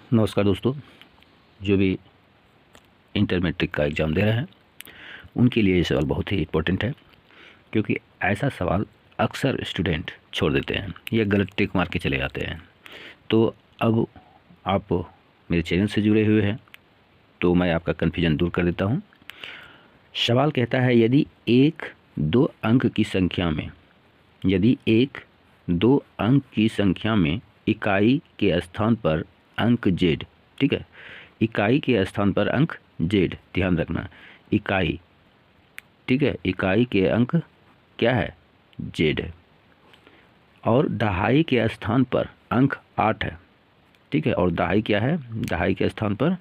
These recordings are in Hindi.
नमस्कार दोस्तों, जो भी इंटर मैट्रिक का एग्ज़ाम दे रहे हैं उनके लिए ये सवाल बहुत ही इम्पोर्टेंट है, क्योंकि ऐसा सवाल अक्सर स्टूडेंट छोड़ देते हैं या गलत टिक मार के चले जाते हैं। तो अब आप मेरे चैनल से जुड़े हुए हैं तो मैं आपका कन्फ्यूजन दूर कर देता हूँ। सवाल कहता है यदि एक दो अंक की संख्या में इकाई के स्थान पर अंक जेड, ठीक है, इकाई के स्थान पर अंक जेड, ध्यान रखना, इकाई, ठीक है, इकाई के अंक क्या है, जेड है, और दहाई के स्थान पर अंक 8 है, ठीक है, और दहाई क्या है, दहाई के स्थान पर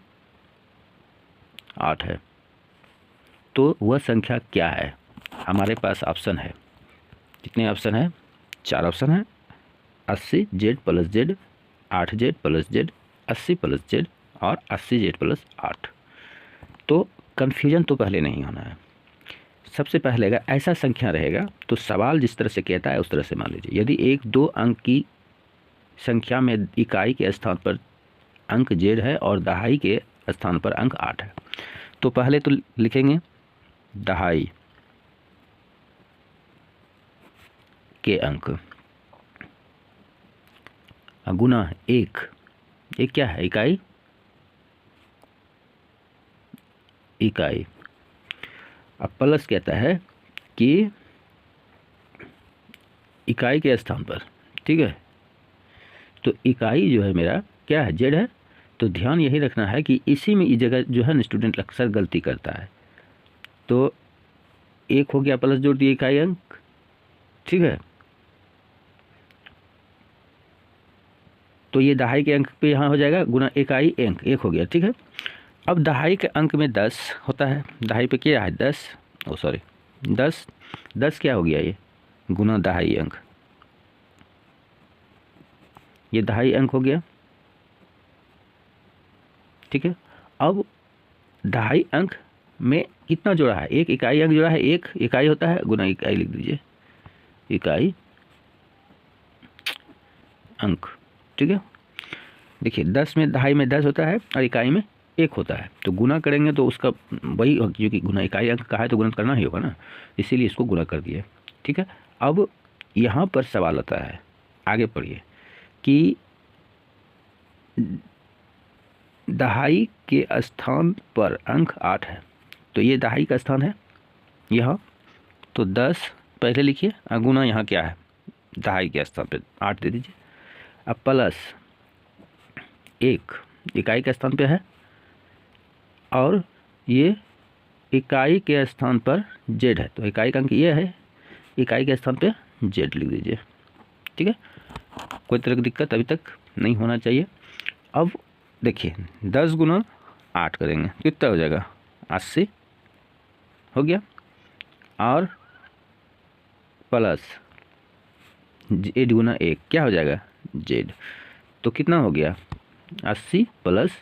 8 है, तो वह संख्या क्या है। हमारे पास ऑप्शन है, कितने ऑप्शन है, 4 ऑप्शन है, 80 Z plus Z, 8 Z plus Z, 80 plus Z और 80 जेड प्लस 8। तो कन्फ्यूजन तो पहले नहीं होना है। सबसे पहले अगर ऐसा संख्या रहेगा तो सवाल जिस तरह से कहता है उस तरह से मान लीजिए, यदि एक दो अंक की संख्या में इकाई के स्थान पर अंक जेड है और दहाई के स्थान पर अंक 8 है, तो पहले तो लिखेंगे दहाई के अंक गुना एक क्या है, इकाई, अब प्लस कहता है कि इकाई के स्थान पर, ठीक है, तो इकाई जो है मेरा क्या है, जेड है। तो ध्यान यही रखना है कि इसी में इस जगह जो है ना स्टूडेंट अक्सर गलती करता है। तो एक हो गया प्लस जोड़ दिए इकाई अंक, ठीक है, तो ये दहाई के अंक पे यहाँ हो जाएगा गुना इकाई अंक, एक हो गया, ठीक है। अब दहाई के अंक में 10 होता है, दहाई पे क्या है 10, 10 क्या हो गया, ये गुना दहाई अंक, ये दहाई अंक हो गया, ठीक है। अब दहाई अंक में कितना जोड़ा है, एक इकाई अंक जोड़ा है, एक इकाई होता है गुना इकाई, लिख दीजिए इकाई अंक, ठीक है। देखिए 10 में, दहाई में 10 होता है और इकाई में 1 होता है, तो गुना करेंगे तो उसका वही, क्योंकि गुना इकाई अंक का है तो गुना करना ही होगा ना, इसीलिए इसको गुना कर दिए, ठीक है। अब यहाँ पर सवाल आता है, आगे पढ़िए, कि दहाई के स्थान पर अंक 8 है, तो ये दहाई का स्थान है यहाँ, तो 10 पहले लिखिए, गुना यहाँ क्या है, दहाई के स्थान पे 8 दे दीजिए। अब प्लस 1 इकाई के स्थान पे है और ये इकाई के स्थान पर जेड है, तो इकाई का अंक ये है, इकाई के स्थान पे जेड लिख दीजिए, ठीक है। कोई तरह की दिक्कत अभी तक नहीं होना चाहिए। अब देखिए 10 गुना 8 करेंगे कितना हो जाएगा, 80 हो गया, और प्लस जेड गुना 1 क्या हो जाएगा, जेड, तो कितना हो गया 80 प्लस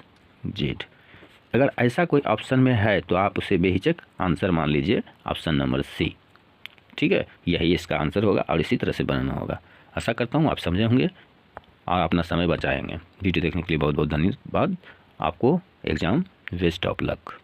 जेड। अगर ऐसा कोई ऑप्शन में है तो आप उसे बेहिचक आंसर मान लीजिए ऑप्शन नंबर सी, ठीक है, यही इसका आंसर होगा और इसी तरह से बनाना होगा। आशा करता हूँ आप समझे होंगे और अपना समय बचाएंगे। वीडियो देखने के लिए बहुत बहुत धन्यवाद। आपको एग्ज़ाम बेस्ट ऑफ लक।